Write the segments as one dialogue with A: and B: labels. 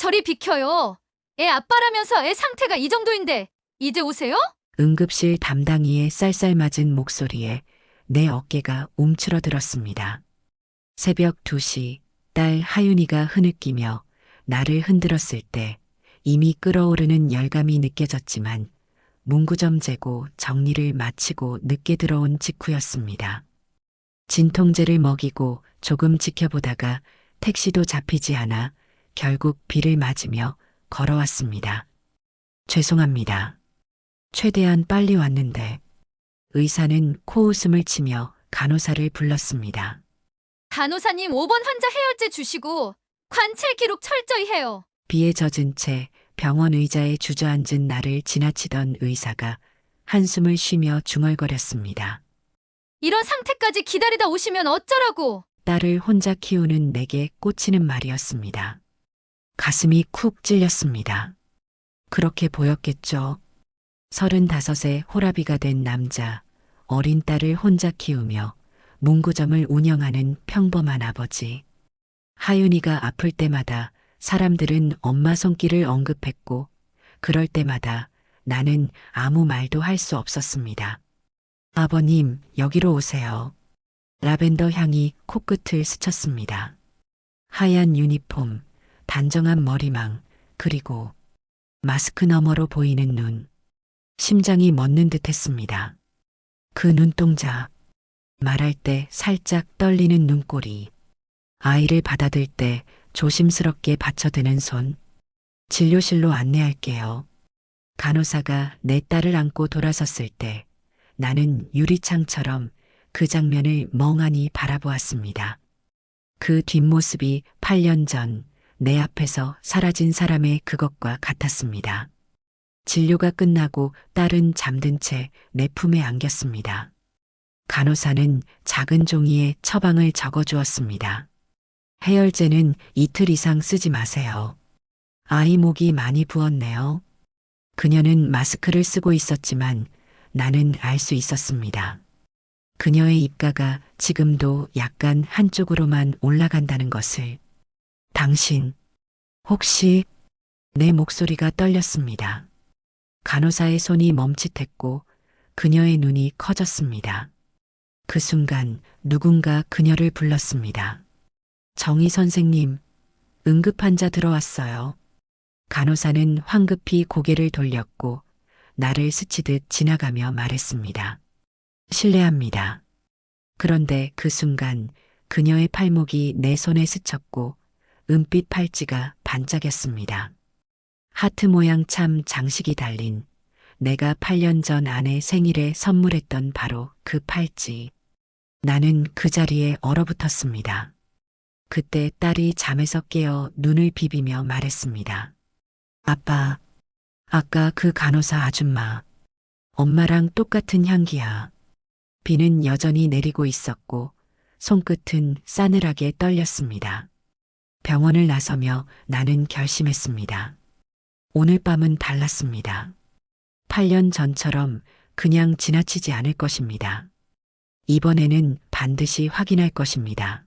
A: 저리 비켜요. 애 아빠라면서 애 상태가 이 정도인데 이제 오세요?
B: 응급실 담당이의 쌀쌀맞은 목소리에 내 어깨가 움츠러들었습니다. 새벽 2시 딸 하윤이가 흐느끼며 나를 흔들었을 때 이미 끓어오르는 열감이 느껴졌지만 문구점 재고 정리를 마치고 늦게 들어온 직후였습니다. 진통제를 먹이고 조금 지켜보다가 택시도 잡히지 않아 결국 비를 맞으며 걸어왔습니다. 죄송합니다. 최대한 빨리 왔는데 의사는 코웃음을 치며 간호사를 불렀습니다.
A: 간호사님 5번 환자 해열제 주시고 관찰 기록 철저히 해요.
B: 비에 젖은 채 병원 의자에 주저앉은 나를 지나치던 의사가 한숨을 쉬며 중얼거렸습니다.
A: 이런 상태까지 기다리다 오시면 어쩌라고.
B: 딸을 혼자 키우는 내게 꽂히는 말이었습니다. 가슴이 쿡 찔렸습니다. 그렇게 보였겠죠. 35에 호라비가 된 남자, 어린 딸을 혼자 키우며 문구점을 운영하는 평범한 아버지. 하윤이가 아플 때마다 사람들은 엄마 손길을 언급했고, 그럴 때마다 나는 아무 말도 할 수 없었습니다. 아버님, 여기로 오세요. 라벤더 향이 코끝을 스쳤습니다. 하얀 유니폼, 단정한 머리망, 그리고 마스크 너머로 보이는 눈. 심장이 멎는 듯 했습니다. 그 눈동자, 말할 때 살짝 떨리는 눈꼬리, 아이를 받아들 때 조심스럽게 받쳐드는 손. 진료실로 안내할게요. 간호사가 내 딸을 안고 돌아섰을 때 나는 유리창처럼 그 장면을 멍하니 바라보았습니다. 그 뒷모습이 8년 전 내 앞에서 사라진 사람의 그것과 같았습니다. 진료가 끝나고 딸은 잠든 채 내 품에 안겼습니다. 간호사는 작은 종이에 처방을 적어주었습니다. 해열제는 이틀 이상 쓰지 마세요. 아이 목이 많이 부었네요. 그녀는 마스크를 쓰고 있었지만 나는 알 수 있었습니다. 그녀의 입가가 지금도 약간 한쪽으로만 올라간다는 것을. 당신, 혹시 내 목소리가 떨렸습니다. 간호사의 손이 멈칫했고 그녀의 눈이 커졌습니다. 그 순간 누군가 그녀를 불렀습니다. 정희 선생님, 응급환자 들어왔어요. 간호사는 황급히 고개를 돌렸고 나를 스치듯 지나가며 말했습니다. 실례합니다. 그런데 그 순간 그녀의 팔목이 내 손에 스쳤고 은빛 팔찌가 반짝였습니다. 하트 모양 참 장식이 달린 내가 8년 전 아내 생일에 선물했던 바로 그 팔찌. 나는 그 자리에 얼어붙었습니다. 그때 딸이 잠에서 깨어 눈을 비비며 말했습니다. 아빠, 아까 그 간호사 아줌마, 엄마랑 똑같은 향기야. 비는 여전히 내리고 있었고 손끝은 싸늘하게 떨렸습니다. 병원을 나서며 나는 결심했습니다. 오늘 밤은 달랐습니다. 8년 전처럼 그냥 지나치지 않을 것입니다. 이번에는 반드시 확인할 것입니다.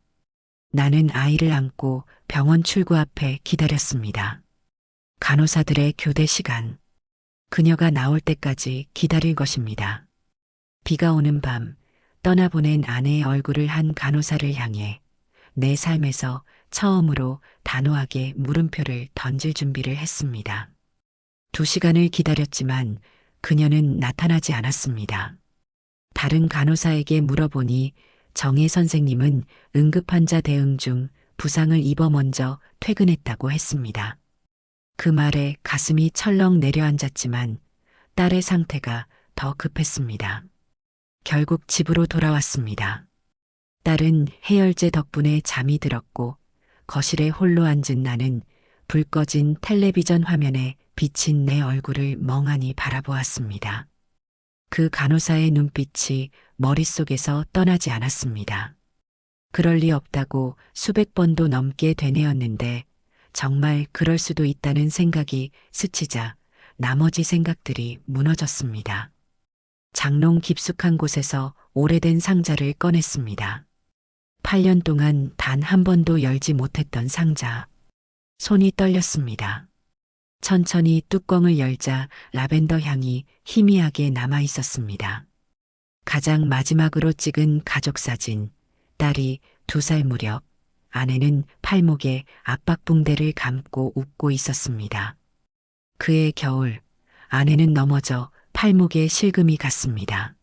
B: 나는 아이를 안고 병원 출구 앞에 기다렸습니다. 간호사들의 교대 시간. 그녀가 나올 때까지 기다릴 것입니다. 비가 오는 밤, 떠나보낸 아내의 얼굴을 한 간호사를 향해 내 삶에서 처음으로 단호하게 물음표를 던질 준비를 했습니다. 2시간을 기다렸지만 그녀는 나타나지 않았습니다. 다른 간호사에게 물어보니 정혜 선생님은 응급환자 대응 중 부상을 입어 먼저 퇴근했다고 했습니다. 그 말에 가슴이 철렁 내려앉았지만 딸의 상태가 더 급했습니다. 결국 집으로 돌아왔습니다. 딸은 해열제 덕분에 잠이 들었고 거실에 홀로 앉은 나는 불 꺼진 텔레비전 화면에 비친 내 얼굴을 멍하니 바라보았습니다. 그 간호사의 눈빛이 머릿속에서 떠나지 않았습니다. 그럴 리 없다고 수백 번도 넘게 되뇌었는데 정말 그럴 수도 있다는 생각이 스치자 나머지 생각들이 무너졌습니다. 장롱 깊숙한 곳에서 오래된 상자를 꺼냈습니다. 8년 동안 단 한 번도 열지 못했던 상자. 손이 떨렸습니다. 천천히 뚜껑을 열자 라벤더 향이 희미하게 남아 있었습니다. 가장 마지막으로 찍은 가족 사진, 딸이 2살 무렵, 아내는 팔목에 압박붕대를 감고 웃고 있었습니다. 그해 겨울, 아내는 넘어져 팔목에 실금이 갔습니다.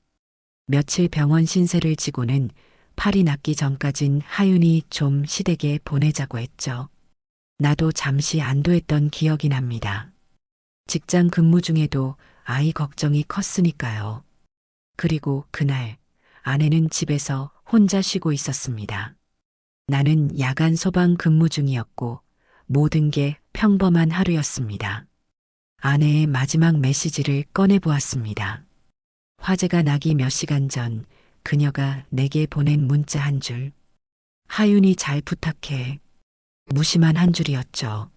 B: 며칠 병원 신세를 지고는 팔이 낫기 전까진 하윤이 좀 시댁에 보내자고 했죠. 나도 잠시 안도했던 기억이 납니다. 직장 근무 중에도 아이 걱정이 컸으니까요. 그리고 그날 아내는 집에서 혼자 쉬고 있었습니다. 나는 야간 소방 근무 중이었고 모든 게 평범한 하루였습니다. 아내의 마지막 메시지를 꺼내 보았습니다. 화재가 나기 몇 시간 전 그녀가 내게 보낸 문자 한 줄. 하윤이 잘 부탁해. 무심한 한 줄이었죠.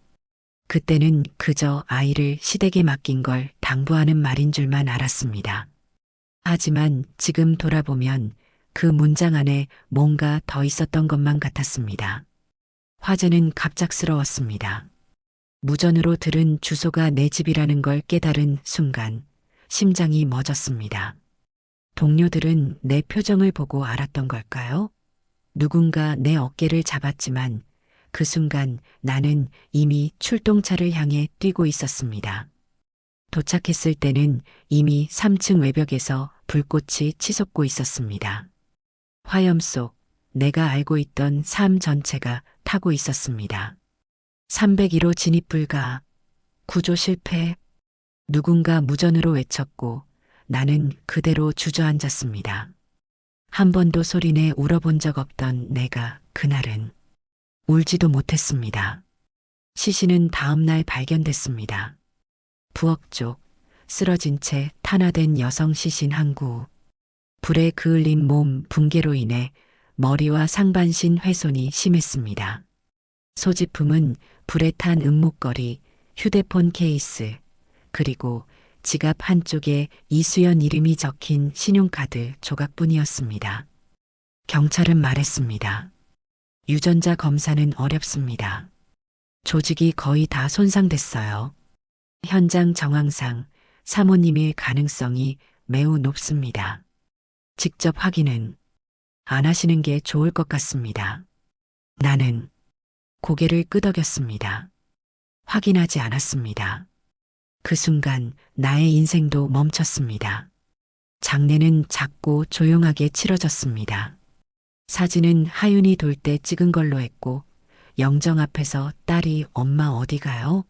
B: 그때는 그저 아이를 시댁에 맡긴 걸 당부하는 말인 줄만 알았습니다. 하지만 지금 돌아보면 그 문장 안에 뭔가 더 있었던 것만 같았습니다. 화재는 갑작스러웠습니다. 무전으로 들은 주소가 내 집이라는 걸 깨달은 순간 심장이 멎었습니다. 동료들은 내 표정을 보고 알았던 걸까요? 누군가 내 어깨를 잡았지만 그 순간 나는 이미 출동차를 향해 뛰고 있었습니다. 도착했을 때는 이미 3층 외벽에서 불꽃이 치솟고 있었습니다. 화염 속 내가 알고 있던 삶 전체가 타고 있었습니다. 301호 진입 불가, 구조 실패, 누군가 무전으로 외쳤고 나는 그대로 주저앉았습니다. 한 번도 소리내 울어본 적 없던 내가 그날은 울지도 못했습니다. 시신은 다음날 발견됐습니다. 부엌 쪽 쓰러진 채 탄화된 여성 시신 한 구. 불에 그을린 몸 붕괴로 인해 머리와 상반신 훼손이 심했습니다. 소지품은 불에 탄 은목걸이, 휴대폰 케이스, 그리고 지갑 한쪽에 이수연 이름이 적힌 신용카드 조각뿐이었습니다. 경찰은 말했습니다. 유전자 검사는 어렵습니다. 조직이 거의 다 손상됐어요. 현장 정황상 사모님일 가능성이 매우 높습니다. 직접 확인은 안 하시는 게 좋을 것 같습니다. 나는 고개를 끄덕였습니다. 확인하지 않았습니다. 그 순간 나의 인생도 멈췄습니다. 장례는 작고 조용하게 치러졌습니다. 사진은 하윤이 돌 때 찍은 걸로 했고 영정 앞에서 딸이 엄마 어디 가요?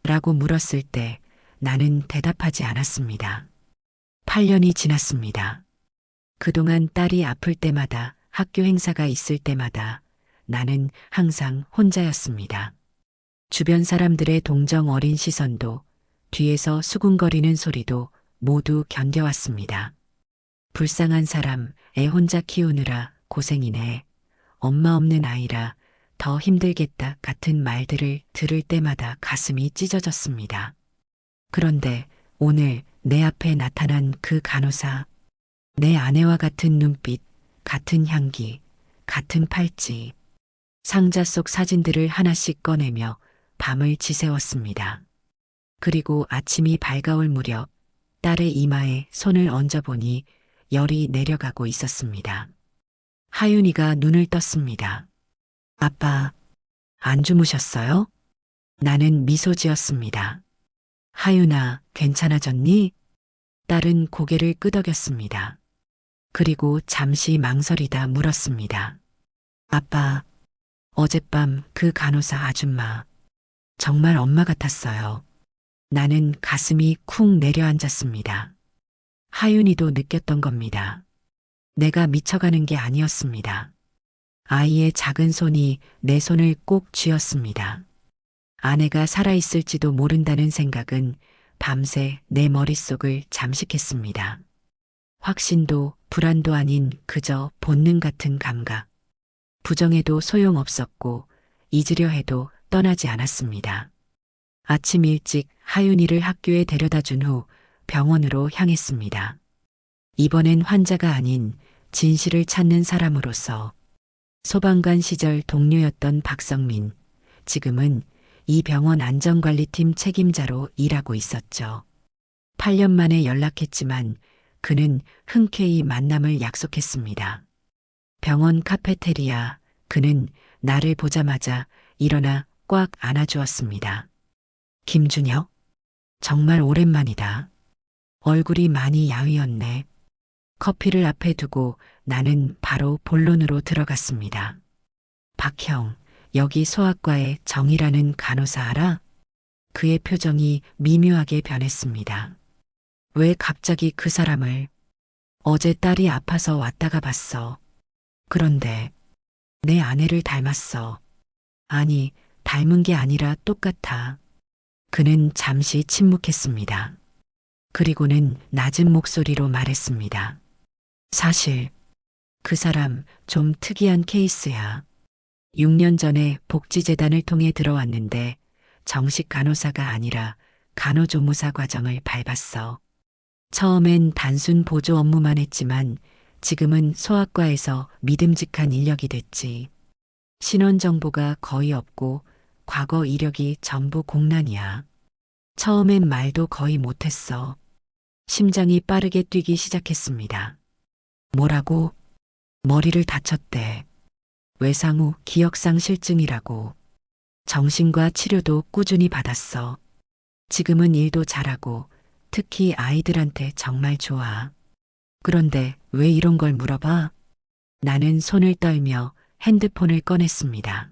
B: 라고 물었을 때 나는 대답하지 않았습니다. 8년이 지났습니다. 그동안 딸이 아플 때마다 학교 행사가 있을 때마다 나는 항상 혼자였습니다. 주변 사람들의 동정 어린 시선도 뒤에서 수군거리는 소리도 모두 견뎌왔습니다. 불쌍한 사람, 애 혼자 키우느라 고생이네. 엄마 없는 아이라 더 힘들겠다 같은 말들을 들을 때마다 가슴이 찢어졌습니다. 그런데 오늘 내 앞에 나타난 그 간호사, 내 아내와 같은 눈빛, 같은 향기, 같은 팔찌, 상자 속 사진들을 하나씩 꺼내며 밤을 지새웠습니다. 그리고 아침이 밝아올 무렵 딸의 이마에 손을 얹어보니 열이 내려가고 있었습니다. 하윤이가 눈을 떴습니다. 아빠, 안 주무셨어요? 나는 미소 지었습니다. 하윤아, 괜찮아졌니? 딸은 고개를 끄덕였습니다. 그리고 잠시 망설이다 물었습니다. 아빠, 어젯밤 그 간호사 아줌마, 정말 엄마 같았어요. 나는 가슴이 쿵 내려앉았습니다. 하윤이도 느꼈던 겁니다. 내가 미쳐가는 게 아니었습니다. 아이의 작은 손이 내 손을 꼭 쥐었습니다. 아내가 살아있을지도 모른다는 생각은 밤새 내 머릿속을 잠식했습니다. 확신도 불안도 아닌 그저 본능 같은 감각. 부정해도 소용없었고 잊으려 해도 떠나지 않았습니다. 아침 일찍 하윤이를 학교에 데려다 준 후 병원으로 향했습니다. 이번엔 환자가 아닌 진실을 찾는 사람으로서 소방관 시절 동료였던 박성민, 지금은 이 병원 안전관리팀 책임자로 일하고 있었죠. 8년 만에 연락했지만 그는 흔쾌히 만남을 약속했습니다. 병원 카페테리아, 그는 나를 보자마자 일어나 꽉 안아주었습니다. 김준혁, 정말 오랜만이다. 얼굴이 많이 야위었네. 커피를 앞에 두고 나는 바로 본론으로 들어갔습니다. 박형, 여기 소아과의 정이라는 간호사 알아? 그의 표정이 미묘하게 변했습니다. 왜 갑자기 그 사람을? 어제 딸이 아파서 왔다가 봤어. 그런데 내 아내를 닮았어. 아니, 닮은 게 아니라 똑같아. 그는 잠시 침묵했습니다. 그리고는 낮은 목소리로 말했습니다. 사실 그 사람 좀 특이한 케이스야. 6년 전에 복지재단을 통해 들어왔는데 정식 간호사가 아니라 간호조무사 과정을 밟았어. 처음엔 단순 보조 업무만 했지만 지금은 소아과에서 믿음직한 인력이 됐지. 신원 정보가 거의 없고 과거 이력이 전부 공란이야. 처음엔 말도 거의 못했어. 심장이 빠르게 뛰기 시작했습니다. 뭐라고? 머리를 다쳤대. 외상 후 기억상 실증이라고. 정신과 치료도 꾸준히 받았어. 지금은 일도 잘하고 특히 아이들한테 정말 좋아. 그런데 왜 이런 걸 물어봐? 나는 손을 떨며 핸드폰을 꺼냈습니다.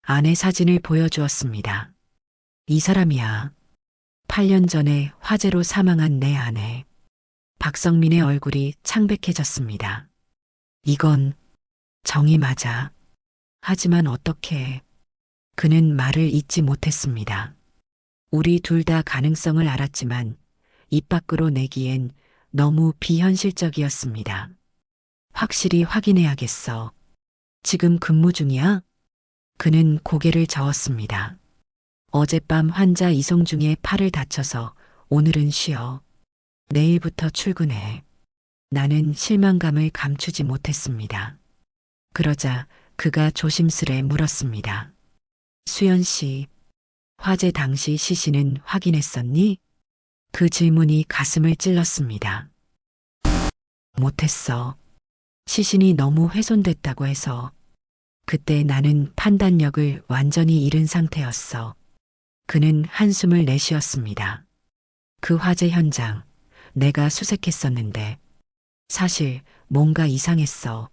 B: 아내 사진을 보여주었습니다. 이 사람이야. 8년 전에 화재로 사망한 내 아내. 박성민의 얼굴이 창백해졌습니다. 이건 정이 맞아. 하지만 어떻게? 그는 말을 잇지 못했습니다. 우리 둘 다 가능성을 알았지만 입 밖으로 내기엔 너무 비현실적이었습니다. 확실히 확인해야겠어. 지금 근무 중이야? 그는 고개를 저었습니다. 어젯밤 환자 이송 중에 팔을 다쳐서 오늘은 쉬어. 내일부터 출근해. 나는 실망감을 감추지 못했습니다. 그러자 그가 조심스레 물었습니다. 수연 씨, 화재 당시 시신은 확인했었니? 그 질문이 가슴을 찔렀습니다. 못했어. 시신이 너무 훼손됐다고 해서. 그때 나는 판단력을 완전히 잃은 상태였어. 그는 한숨을 내쉬었습니다. 그 화재 현장, 내가 수색했었는데 사실 뭔가 이상했어.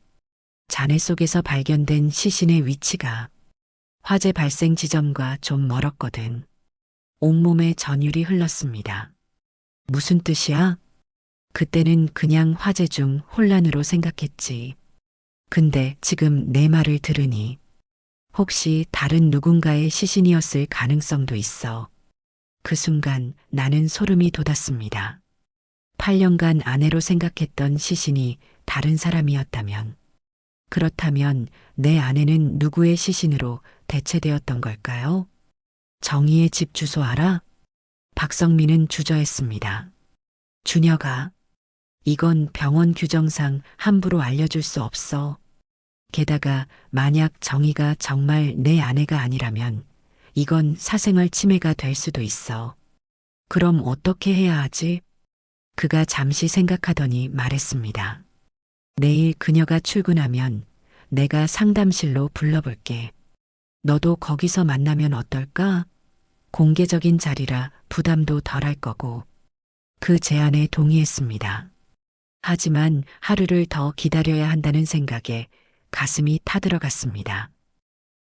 B: 잔해 속에서 발견된 시신의 위치가 화재 발생 지점과 좀 멀었거든. 온몸에 전율이 흘렀습니다. 무슨 뜻이야? 그때는 그냥 화재 중 혼란으로 생각했지. 근데 지금 내 말을 들으니 혹시 다른 누군가의 시신이었을 가능성도 있어. 그 순간 나는 소름이 돋았습니다. 8년간 아내로 생각했던 시신이 다른 사람이었다면, 그렇다면 내 아내는 누구의 시신으로 대체되었던 걸까요? 정희의 집 주소 알아? 박성민은 주저했습니다. 준혁아, 이건 병원 규정상 함부로 알려줄 수 없어. 게다가 만약 정희가 정말 내 아내가 아니라면 이건 사생활 침해가 될 수도 있어. 그럼 어떻게 해야 하지? 그가 잠시 생각하더니 말했습니다. 내일 그녀가 출근하면 내가 상담실로 불러볼게. 너도 거기서 만나면 어떨까? 공개적인 자리라 부담도 덜할 거고. 그 제안에 동의했습니다. 하지만 하루를 더 기다려야 한다는 생각에 가슴이 타들어갔습니다.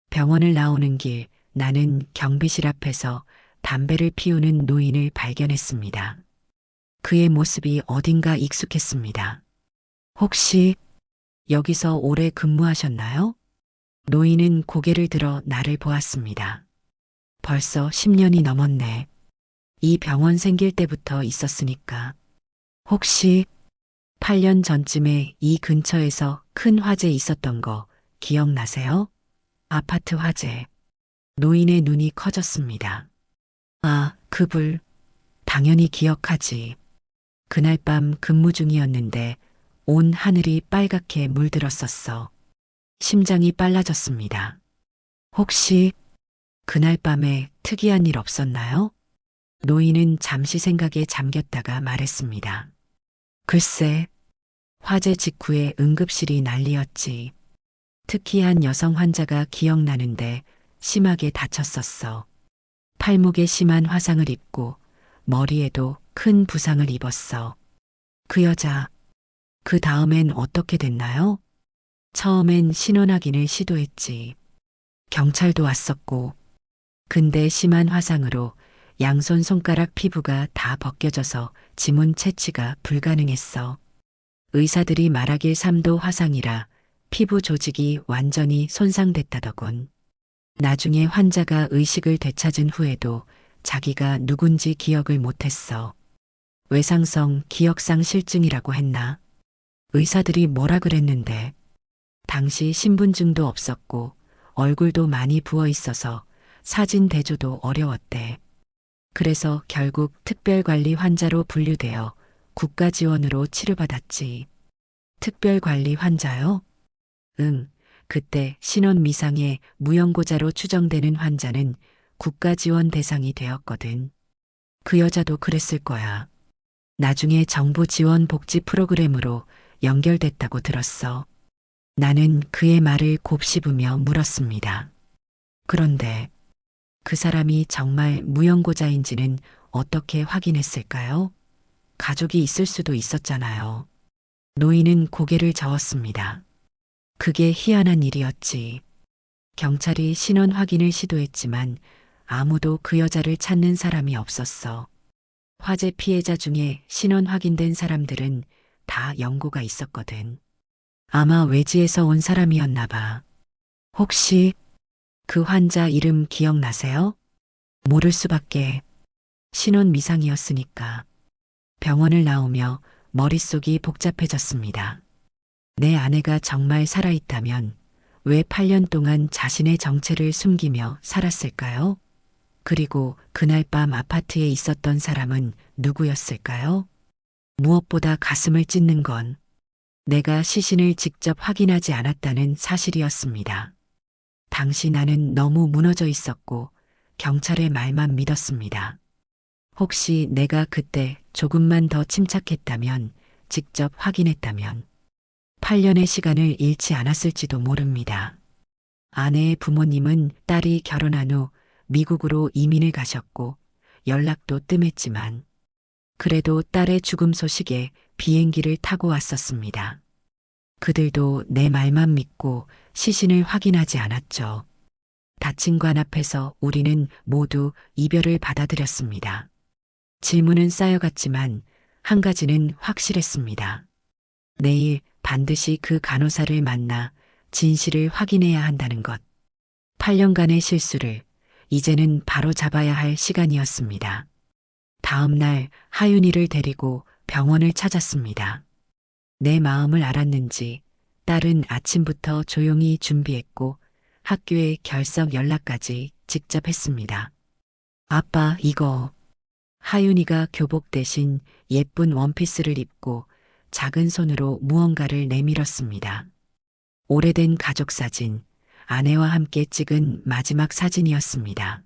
B: 병원을 나오는 길 나는 경비실 앞에서 담배를 피우는 노인을 발견했습니다. 그의 모습이 어딘가 익숙했습니다. 혹시 여기서 오래 근무하셨나요? 노인은 고개를 들어 나를 보았습니다. 벌써 10년이 넘었네. 이 병원 생길 때부터 있었으니까. 혹시 8년 전쯤에 이 근처에서 큰 화재 있었던 거 기억나세요? 아파트 화재. 노인의 눈이 커졌습니다. 아, 그 불. 당연히 기억하지. 그날 밤 근무 중이었는데 온 하늘이 빨갛게 물들었었어. 심장이 빨라졌습니다. 혹시 그날 밤에 특이한 일 없었나요? 노인은 잠시 생각에 잠겼다가 말했습니다. 글쎄, 화재 직후에 응급실이 난리였지. 특히 한 여성 환자가 기억나는데 심하게 다쳤었어. 팔목에 심한 화상을 입고 머리에도 큰 부상을 입었어. 그 여자, 그 다음엔 어떻게 됐나요? 처음엔 신원 확인을 시도했지. 경찰도 왔었고, 근데 심한 화상으로 양손 손가락 피부가 다 벗겨져서 지문 채취가 불가능했어. 의사들이 말하길 3도 화상이라 피부 조직이 완전히 손상됐다더군. 나중에 환자가 의식을 되찾은 후에도 자기가 누군지 기억을 못했어. 외상성 기억상 실증이라고 했나? 의사들이 뭐라 그랬는데, 당시 신분증도 없었고 얼굴도 많이 부어 있어서 사진 대조도 어려웠대. 그래서 결국 특별관리 환자로 분류되어 국가 지원으로 치료받았지. 특별관리 환자요? 응, 그때 신원 미상의 무연고자로 추정되는 환자는 국가 지원 대상이 되었거든. 그 여자도 그랬을 거야. 나중에 정부 지원 복지 프로그램으로 연결됐다고 들었어. 나는 그의 말을 곱씹으며 물었습니다. 그런데 그 사람이 정말 무연고자인지는 어떻게 확인했을까요? 가족이 있을 수도 있었잖아요. 노인은 고개를 저었습니다. 그게 희한한 일이었지. 경찰이 신원 확인을 시도했지만 아무도 그 여자를 찾는 사람이 없었어. 화재 피해자 중에 신원 확인된 사람들은 다 연고가 있었거든. 아마 외지에서 온 사람이었나 봐. 혹시 그 환자 이름 기억나세요? 모를 수밖에. 신원 미상이었으니까. 병원을 나오며 머릿속이 복잡해졌습니다. 내 아내가 정말 살아있다면 왜 8년 동안 자신의 정체를 숨기며 살았을까요? 그리고 그날 밤 아파트에 있었던 사람은 누구였을까요? 무엇보다 가슴을 찢는 건 내가 시신을 직접 확인하지 않았다는 사실이었습니다. 당시 나는 너무 무너져 있었고 경찰의 말만 믿었습니다. 혹시 내가 그때 조금만 더 침착했다면, 직접 확인했다면 8년의 시간을 잃지 않았을지도 모릅니다. 아내의 부모님은 딸이 결혼한 후 미국으로 이민을 가셨고 연락도 뜸했지만 그래도 딸의 죽음 소식에 비행기를 타고 왔었습니다. 그들도 내 말만 믿고 시신을 확인하지 않았죠. 닫힌 관 앞에서 우리는 모두 이별을 받아들였습니다. 질문은 쌓여갔지만 한 가지는 확실했습니다. 내일 반드시 그 간호사를 만나 진실을 확인해야 한다는 것. 8년간의 실수를 이제는 바로 잡아야 할 시간이었습니다. 다음 날 하윤이를 데리고 병원을 찾았습니다. 내 마음을 알았는지 딸은 아침부터 조용히 준비했고 학교에 결석 연락까지 직접 했습니다. 아빠, 이거. 하윤이가 교복 대신 예쁜 원피스를 입고 작은 손으로 무언가를 내밀었습니다. 오래된 가족 사진, 아내와 함께 찍은 마지막 사진이었습니다.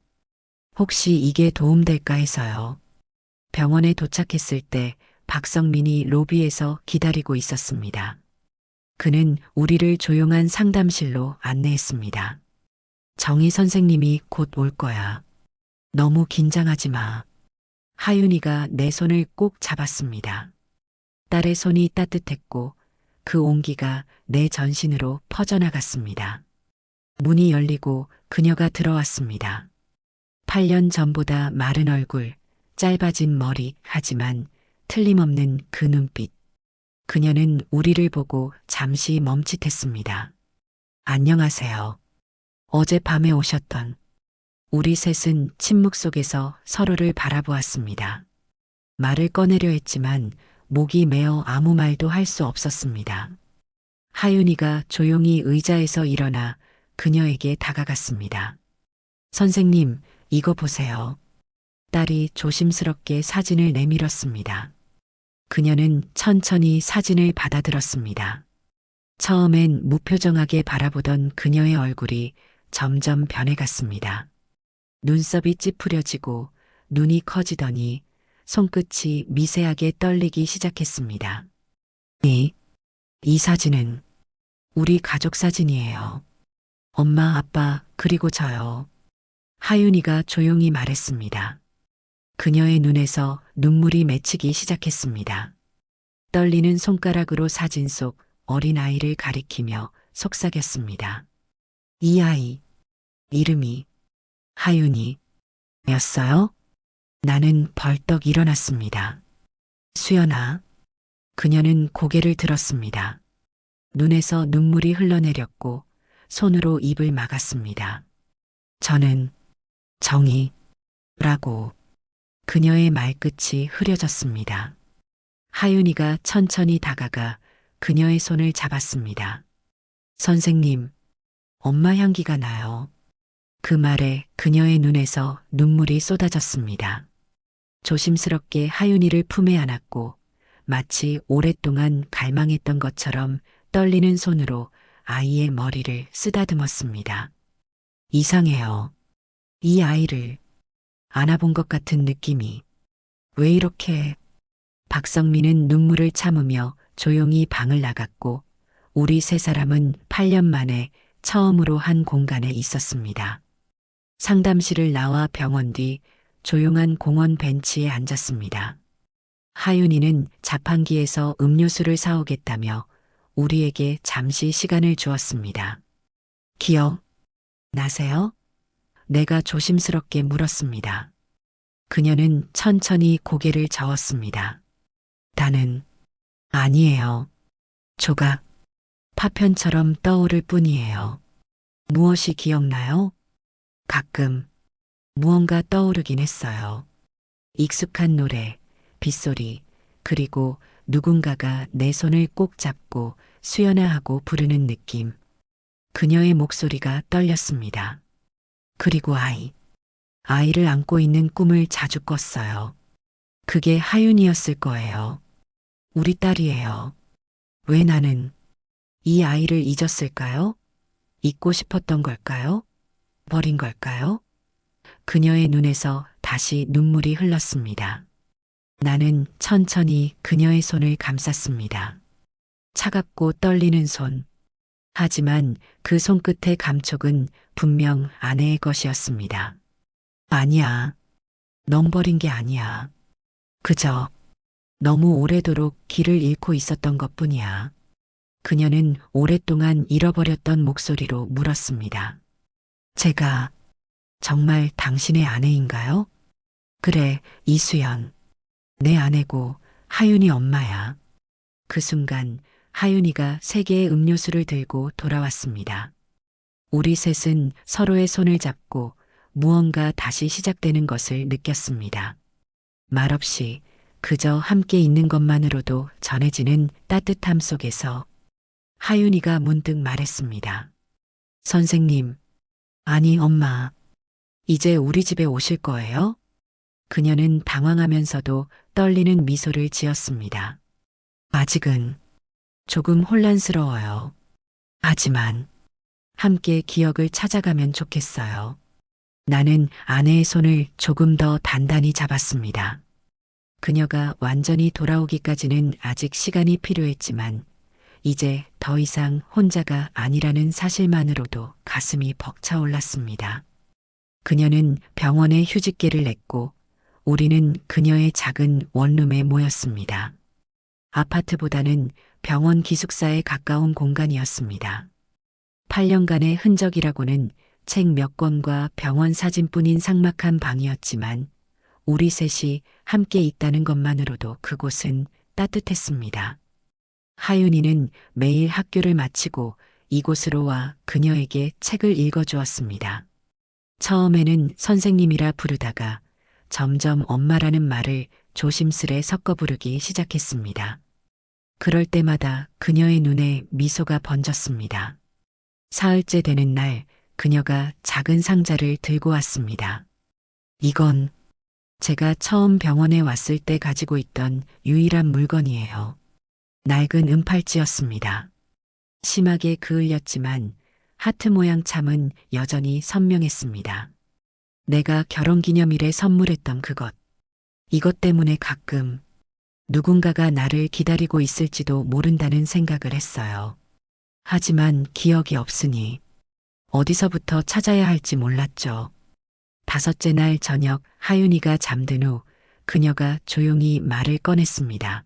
B: 혹시 이게 도움될까 해서요. 병원에 도착했을 때 박성민이 로비에서 기다리고 있었습니다. 그는 우리를 조용한 상담실로 안내했습니다. 정희 선생님이 곧 올 거야. 너무 긴장하지 마. 하윤이가 내 손을 꼭 잡았습니다. 딸의 손이 따뜻했고 그 온기가 내 전신으로 퍼져나갔습니다. 문이 열리고 그녀가 들어왔습니다. 8년 전보다 마른 얼굴, 짧아진 머리, 하지만 틀림없는 그 눈빛. 그녀는 우리를 보고 잠시 멈칫했습니다. 안녕하세요. 어젯밤에 오셨던. 우리 셋은 침묵 속에서 서로를 바라보았습니다. 말을 꺼내려 했지만 목이 메어 아무 말도 할 수 없었습니다. 하윤이가 조용히 의자에서 일어나 그녀에게 다가갔습니다. 선생님, 이거 보세요. 딸이 조심스럽게 사진을 내밀었습니다. 그녀는 천천히 사진을 받아들었습니다. 처음엔 무표정하게 바라보던 그녀의 얼굴이 점점 변해갔습니다. 눈썹이 찌푸려지고 눈이 커지더니 손끝이 미세하게 떨리기 시작했습니다. 이 사진은 우리 가족 사진이에요. 엄마, 아빠, 그리고 저요. 하윤이가 조용히 말했습니다. 그녀의 눈에서 눈물이 맺히기 시작했습니다. 떨리는 손가락으로 사진 속 어린아이를 가리키며 속삭였습니다. 이 아이, 이름이 하윤이였어요? 나는 벌떡 일어났습니다. 수연아. 그녀는 고개를 들었습니다. 눈에서 눈물이 흘러내렸고 손으로 입을 막았습니다. 저는 정희라고. 그녀의 말끝이 흐려졌습니다. 하윤이가 천천히 다가가 그녀의 손을 잡았습니다. 선생님, 엄마 향기가 나요. 그 말에 그녀의 눈에서 눈물이 쏟아졌습니다. 조심스럽게 하윤이를 품에 안았고 마치 오랫동안 갈망했던 것처럼 떨리는 손으로 아이의 머리를 쓰다듬었습니다. 이상해요. 이 아이를 안아본 것 같은 느낌이. 왜 이렇게. 박성민은 눈물을 참으며 조용히 방을 나갔고 우리 세 사람은 8년 만에 처음으로 한 공간에 있었습니다. 상담실을 나와 병원 뒤 조용한 공원 벤치에 앉았습니다. 하윤이는 자판기에서 음료수를 사오겠다며 우리에게 잠시 시간을 주었습니다. 기억 나세요? 내가 조심스럽게 물었습니다. 그녀는 천천히 고개를 저었습니다. 나는 아니에요. 조각 파편처럼 떠오를 뿐이에요. 무엇이 기억나요? 가끔 무언가 떠오르긴 했어요. 익숙한 노래, 빗소리, 그리고 누군가가 내 손을 꼭 잡고 수연아 하고 부르는 느낌. 그녀의 목소리가 떨렸습니다. 그리고 아이를 안고 있는 꿈을 자주 꿨어요. 그게 하윤이었을 거예요. 우리 딸이에요. 왜 나는 이 아이를 잊었을까요? 잊고 싶었던 걸까요? 버린 걸까요? 그녀의 눈에서 다시 눈물이 흘렀습니다. 나는 천천히 그녀의 손을 감쌌습니다. 차갑고 떨리는 손. 하지만 그 손끝의 감촉은 분명 아내의 것이었습니다. 아니야. 넌 버린 게 아니야. 그저 너무 오래도록 길을 잃고 있었던 것뿐이야. 그녀는 오랫동안 잃어버렸던 목소리로 물었습니다. 제가 정말 당신의 아내인가요? 그래, 이수연. 내 아내고 하윤이 엄마야. 그 순간 하윤이가 세 개의 음료수를 들고 돌아왔습니다. 우리 셋은 서로의 손을 잡고 무언가 다시 시작되는 것을 느꼈습니다. 말없이 그저 함께 있는 것만으로도 전해지는 따뜻함 속에서 하윤이가 문득 말했습니다. 선생님, 아니 엄마, 이제 우리 집에 오실 거예요? 그녀는 당황하면서도 떨리는 미소를 지었습니다. 아직은 조금 혼란스러워요. 하지만 함께 기억을 찾아가면 좋겠어요. 나는 아내의 손을 조금 더 단단히 잡았습니다. 그녀가 완전히 돌아오기까지는 아직 시간이 필요했지만 이제 더 이상 혼자가 아니라는 사실만으로도 가슴이 벅차올랐습니다. 그녀는 병원에 휴직계를 냈고 우리는 그녀의 작은 원룸에 모였습니다. 아파트보다는 병원 기숙사에 가까운 공간이었습니다. 8년간의 흔적이라고는 책 몇 권과 병원 사진뿐인 삭막한 방이었지만 우리 셋이 함께 있다는 것만으로도 그곳은 따뜻했습니다. 하윤이는 매일 학교를 마치고 이곳으로 와 그녀에게 책을 읽어주었습니다. 처음에는 선생님이라 부르다가 점점 엄마라는 말을 조심스레 섞어 부르기 시작했습니다. 그럴 때마다 그녀의 눈에 미소가 번졌습니다. 사흘째 되는 날 그녀가 작은 상자를 들고 왔습니다. 이건 제가 처음 병원에 왔을 때 가지고 있던 유일한 물건이에요. 낡은 은팔찌였습니다. 심하게 그을렸지만 하트 모양 참은 여전히 선명했습니다. 내가 결혼기념일에 선물했던 그것. 이것 때문에 가끔 누군가가 나를 기다리고 있을지도 모른다는 생각을 했어요. 하지만 기억이 없으니 어디서부터 찾아야 할지 몰랐죠. 다섯째 날 저녁 하윤이가 잠든 후 그녀가 조용히 말을 꺼냈습니다.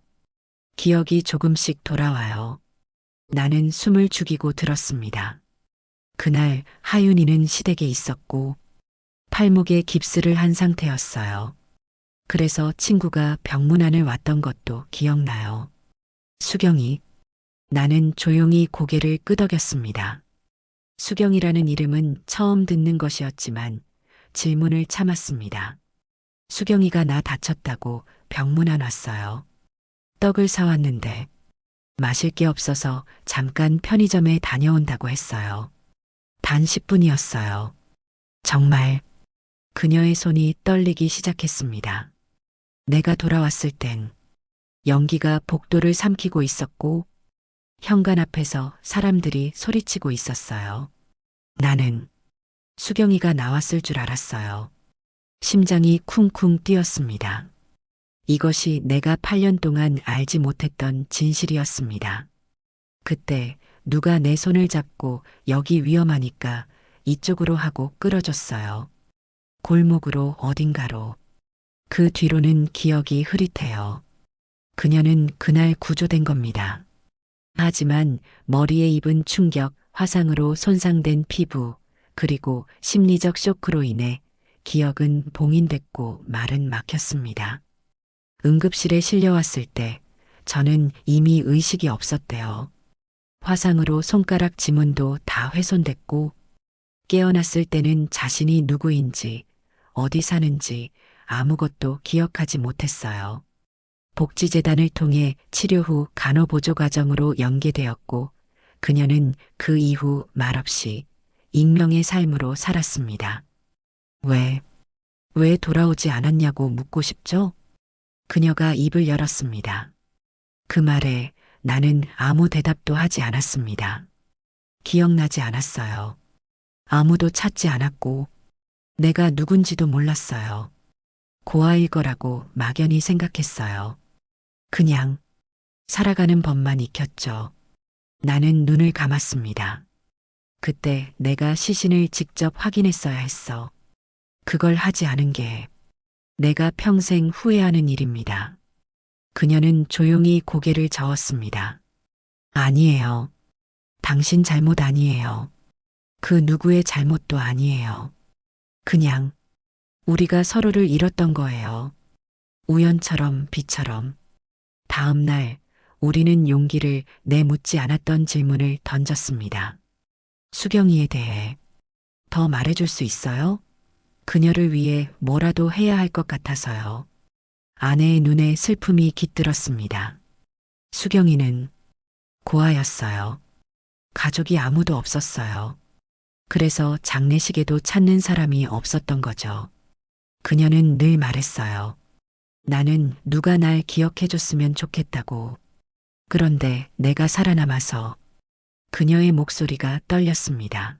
B: 기억이 조금씩 돌아와요. 나는 숨을 죽이고 들었습니다. 그날 하윤이는 시댁에 있었고 팔목에 깁스를 한 상태였어요. 그래서 친구가 병문안을 왔던 것도 기억나요. 수경이. 나는 조용히 고개를 끄덕였습니다. 수경이라는 이름은 처음 듣는 것이었지만 질문을 참았습니다. 수경이가 나 다쳤다고 병문안 왔어요. 떡을 사왔는데 마실 게 없어서 잠깐 편의점에 다녀온다고 했어요. 단 10분이었어요. 정말 그녀의 손이 떨리기 시작했습니다. 내가 돌아왔을 땐 연기가 복도를 삼키고 있었고 현관 앞에서 사람들이 소리치고 있었어요. 나는 수경이가 나왔을 줄 알았어요. 심장이 쿵쿵 뛰었습니다. 이것이 내가 8년 동안 알지 못했던 진실이었습니다. 그때 누가 내 손을 잡고 여기 위험하니까 이쪽으로 하고 끌어줬어요. 골목으로 어딘가로. 그 뒤로는 기억이 흐릿해요. 그녀는 그날 구조된 겁니다. 하지만 머리에 입은 충격, 화상으로 손상된 피부, 그리고 심리적 쇼크로 인해 기억은 봉인됐고 말은 막혔습니다. 응급실에 실려왔을 때 저는 이미 의식이 없었대요. 화상으로 손가락 지문도 다 훼손됐고 깨어났을 때는 자신이 누구인지 어디 사는지 아무것도 기억하지 못했어요. 복지재단을 통해 치료 후 간호보조 과정으로 연계되었고 그녀는 그 이후 말없이 익명의 삶으로 살았습니다. 왜 돌아오지 않았냐고 묻고 싶죠? 그녀가 입을 열었습니다. 그 말에 나는 아무 대답도 하지 않았습니다. 기억나지 않았어요. 아무도 찾지 않았고 내가 누군지도 몰랐어요. 고아일 거라고 막연히 생각했어요. 그냥 살아가는 법만 익혔죠. 나는 눈을 감았습니다. 그때 내가 시신을 직접 확인했어야 했어. 그걸 하지 않은 게 내가 평생 후회하는 일입니다. 그녀는 조용히 고개를 저었습니다. 아니에요. 당신 잘못 아니에요. 그 누구의 잘못도 아니에요. 그냥 우리가 서로를 잃었던 거예요. 우연처럼 비처럼. 다음 날 우리는 용기를 내 묻지 않았던 질문을 던졌습니다. 수경이에 대해 더 말해줄 수 있어요? 그녀를 위해 뭐라도 해야 할 것 같아서요. 아내의 눈에 슬픔이 깃들었습니다. 수경이는 고아였어요. 가족이 아무도 없었어요. 그래서 장례식에도 찾는 사람이 없었던 거죠. 그녀는 늘 말했어요. 나는 누가 날 기억해줬으면 좋겠다고. 그런데 내가 살아남아서 그녀의 목소리가 떨렸습니다.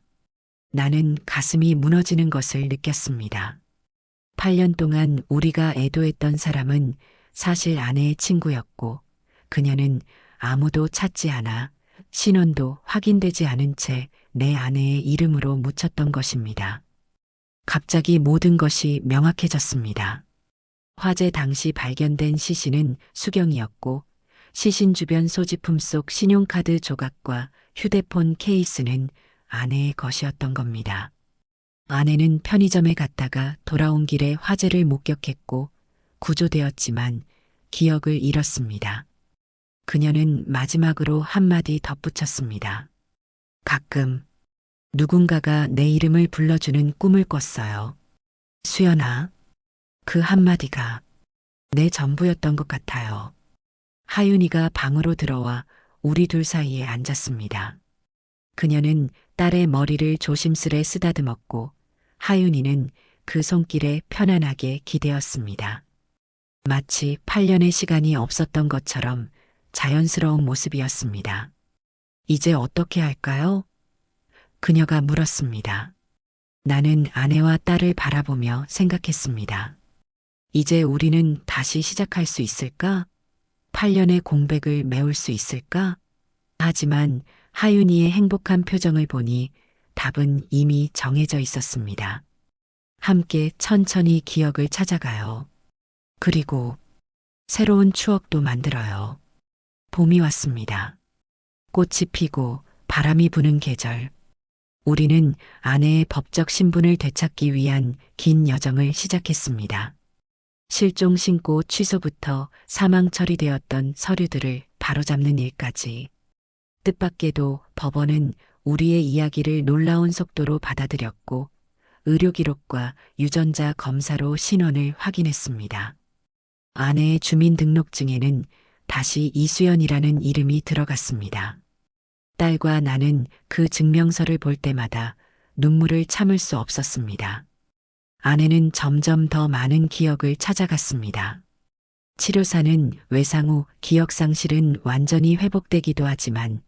B: 나는 가슴이 무너지는 것을 느꼈습니다. 8년 동안 우리가 애도했던 사람은 사실 아내의 친구였고 그녀는 아무도 찾지 않아 신원도 확인되지 않은 채 내 아내의 이름으로 묻혔던 것입니다. 갑자기 모든 것이 명확해졌습니다. 화재 당시 발견된 시신은 수경이었고 시신 주변 소지품 속 신용카드 조각과 휴대폰 케이스는 아내의 것이었던 겁니다. 아내는 편의점에 갔다가 돌아온 길에 화재를 목격했고 구조되었지만 기억을 잃었습니다. 그녀는 마지막으로 한마디 덧붙였습니다. 가끔 누군가가 내 이름을 불러주는 꿈을 꿨어요. 수연아. 그 한마디가 내 전부였던 것 같아요. 하윤이가 방으로 들어와 우리 둘 사이에 앉았습니다. 그녀는 딸의 머리를 조심스레 쓰다듬었고 하윤이는 그 손길에 편안하게 기대었습니다. 마치 8년의 시간이 없었던 것처럼 자연스러운 모습이었습니다. 이제 어떻게 할까요? 그녀가 물었습니다. 나는 아내와 딸을 바라보며 생각했습니다. 이제 우리는 다시 시작할 수 있을까? 8년의 공백을 메울 수 있을까? 하지만 하윤이의 행복한 표정을 보니 답은 이미 정해져 있었습니다. 함께 천천히 기억을 찾아가요. 그리고 새로운 추억도 만들어요. 봄이 왔습니다. 꽃이 피고 바람이 부는 계절. 우리는 아내의 법적 신분을 되찾기 위한 긴 여정을 시작했습니다. 실종 신고 취소부터 사망 처리되었던 서류들을 바로잡는 일까지. 뜻밖에도 법원은 우리의 이야기를 놀라운 속도로 받아들였고 의료 기록과 유전자 검사로 신원을 확인했습니다. 아내의 주민등록증에는 다시 이수연이라는 이름이 들어갔습니다. 딸과 나는 그 증명서를 볼 때마다 눈물을 참을 수 없었습니다. 아내는 점점 더 많은 기억을 찾아갔습니다. 치료사는 외상 후 기억 상실은 완전히 회복되기도 하지만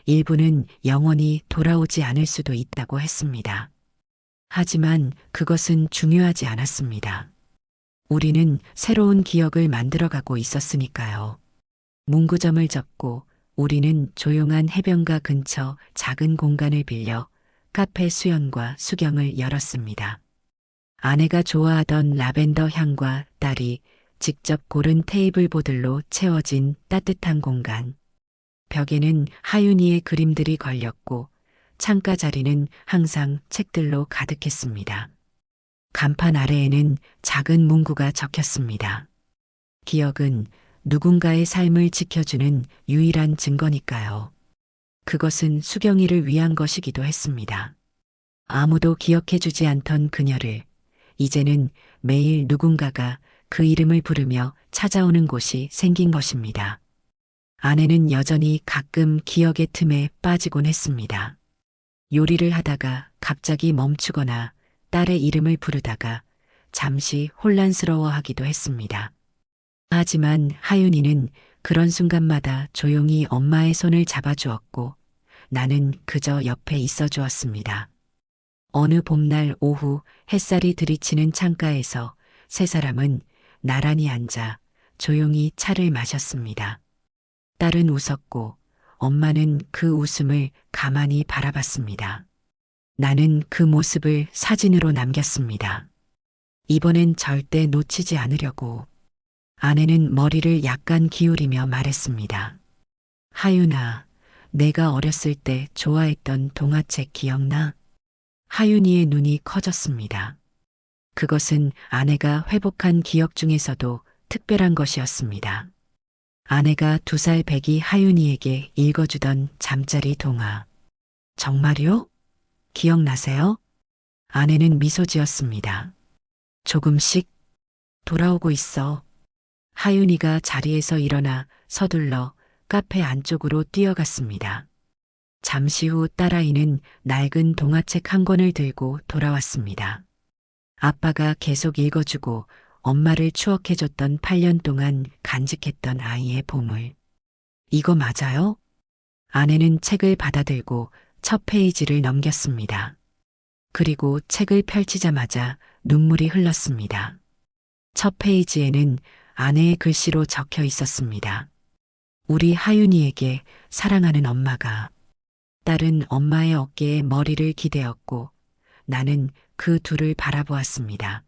B: 일부는 영원히 돌아오지 않을 수도 있다고 했습니다. 하지만 그것은 중요하지 않았습니다. 우리는 새로운 기억을 만들어가고 있었으니까요. 문구점을 접고 우리는 조용한 해변가 근처 작은 공간을 빌려 카페 수연과 수경을 열었습니다. 아내가 좋아하던 라벤더 향과 딸이 직접 고른 테이블보들로 채워진 따뜻한 공간. 벽에는 하윤이의 그림들이 걸렸고 창가 자리는 항상 책들로 가득했습니다. 간판 아래에는 작은 문구가 적혔습니다. 기억은 누군가의 삶을 지켜주는 유일한 증거니까요. 그것은 수경이를 위한 것이기도 했습니다. 아무도 기억해주지 않던 그녀를 이제는 매일 누군가가 그 이름을 부르며 찾아오는 곳이 생긴 것입니다. 아내는 여전히 가끔 기억의 틈에 빠지곤 했습니다. 요리를 하다가 갑자기 멈추거나 딸의 이름을 부르다가 잠시 혼란스러워하기도 했습니다. 하지만 하윤이는 그런 순간마다 조용히 엄마의 손을 잡아주었고 나는 그저 옆에 있어 주었습니다. 어느 봄날 오후 햇살이 들이치는 창가에서 세 사람은 나란히 앉아 조용히 차를 마셨습니다. 딸은 웃었고 엄마는 그 웃음을 가만히 바라봤습니다. 나는 그 모습을 사진으로 남겼습니다. 이번엔 절대 놓치지 않으려고. 아내는 머리를 약간 기울이며 말했습니다. 하윤아, 내가 어렸을 때 좋아했던 동화책 기억나? 하윤이의 눈이 커졌습니다. 그것은 아내가 회복한 기억 중에서도 특별한 것이었습니다. 아내가 2살 배기 하윤이에게 읽어주던 잠자리 동화. 정말요? 기억나세요? 아내는 미소 지었습니다. 조금씩 돌아오고 있어. 하윤이가 자리에서 일어나 서둘러 카페 안쪽으로 뛰어갔습니다. 잠시 후 딸아이는 낡은 동화책 한 권을 들고 돌아왔습니다. 아빠가 계속 읽어주고 엄마를 추억해줬던 8년 동안 간직했던 아이의 보물. 이거 맞아요? 아내는 책을 받아들고 첫 페이지를 넘겼습니다. 그리고 책을 펼치자마자 눈물이 흘렀습니다. 첫 페이지에는 아내의 글씨로 적혀 있었습니다. 우리 하윤이에게 사랑하는 엄마가. 딸은 엄마의 어깨에 머리를 기대었고 나는 그 둘을 바라보았습니다.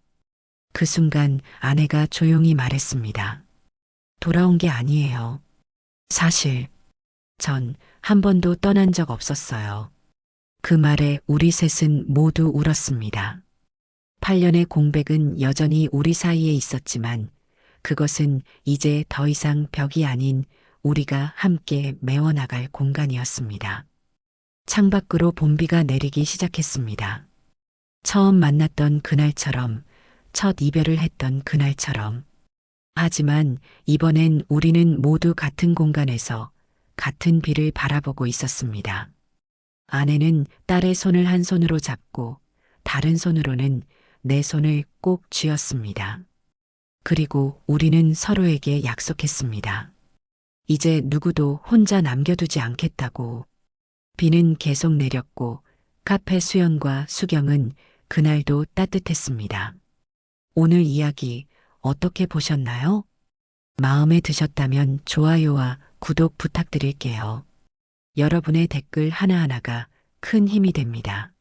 B: 그 순간 아내가 조용히 말했습니다. 돌아온 게 아니에요. 사실 전 한 번도 떠난 적 없었어요. 그 말에 우리 셋은 모두 울었습니다. 8년의 공백은 여전히 우리 사이에 있었지만 그것은 이제 더 이상 벽이 아닌 우리가 함께 메워나갈 공간이었습니다. 창밖으로 봄비가 내리기 시작했습니다. 처음 만났던 그날처럼, 첫 이별을 했던 그날처럼. 하지만 이번엔 우리는 모두 같은 공간에서 같은 비를 바라보고 있었습니다. 아내는 딸의 손을 한 손으로 잡고 다른 손으로는 내 손을 꼭 쥐었습니다. 그리고 우리는 서로에게 약속했습니다. 이제 누구도 혼자 남겨두지 않겠다고. 비는 계속 내렸고 카페 수연과 수경은 그날도 따뜻했습니다. 오늘 이야기 어떻게 보셨나요? 마음에 드셨다면 좋아요와 구독 부탁드릴게요. 여러분의 댓글 하나하나가 큰 힘이 됩니다.